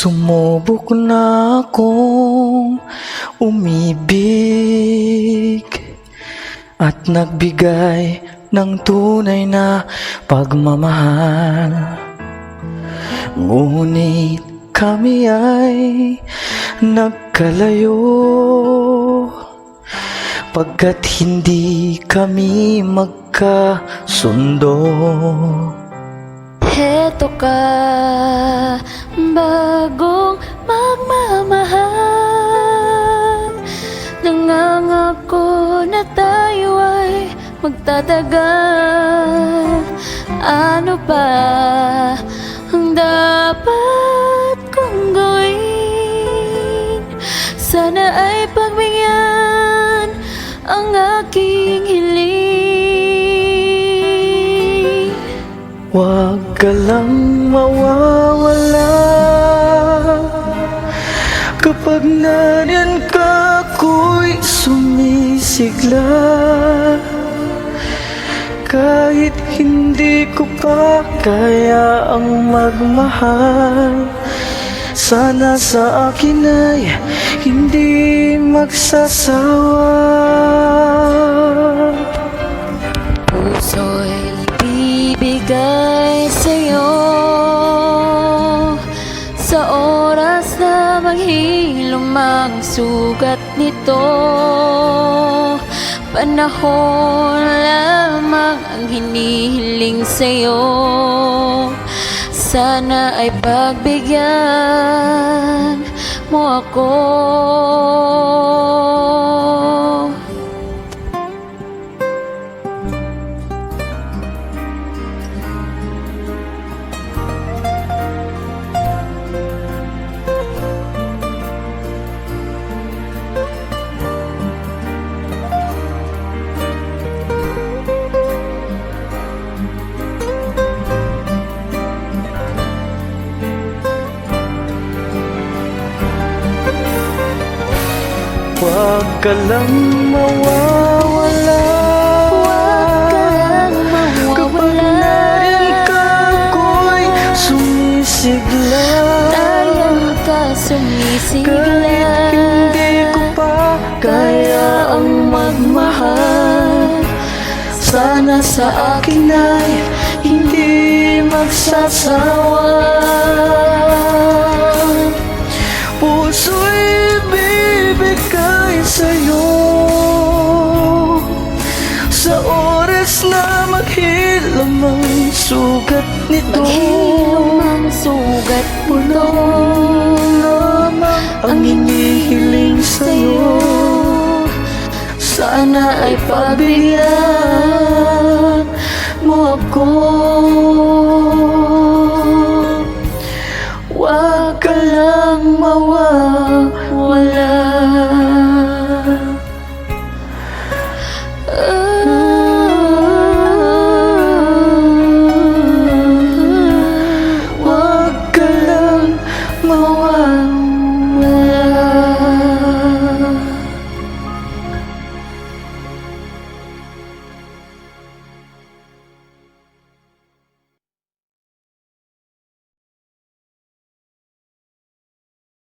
Sumubok na akong umibig at nagbigay ng tunay na pagmamahal. Ngunit kami ay nagkalayo pagkat hindi kami magkasundo. Heto ka, bagong magmamahal. Nangangako na tayo ay magtatagal. Ano ba ang dapat kong gawin? Sana ay pagbigyan ang aking hiling. Huwag ka lang mawawala kapag nariyan ka, ako'y sumisigla. Kahit hindi ko pa kaya ang magmahal, sana sa akin ay hindi magsasawa. Puso'y ibibigay sa'yo sa oras na maghilom ang sugat nito. Panahon lamang ang hinihiling sa'yo. Sana ay pagbigyan mo ako. Huwag ka lang mawawala. Huwag ka lang Kapag mawawala. nariyan ka, ako'y sumisigla. Nariyan ka sumisigla. Kahit hindi ko pa kaya ang magmahal, sana sa akin ay hindi magsasawa. Puso'y bibigay sa'yo sa oras na maghilom ang sugat nito. Maghilom ang sugat nito. Lamang ang hinihiling sa'yo, sana ay pagbigyan mo ako.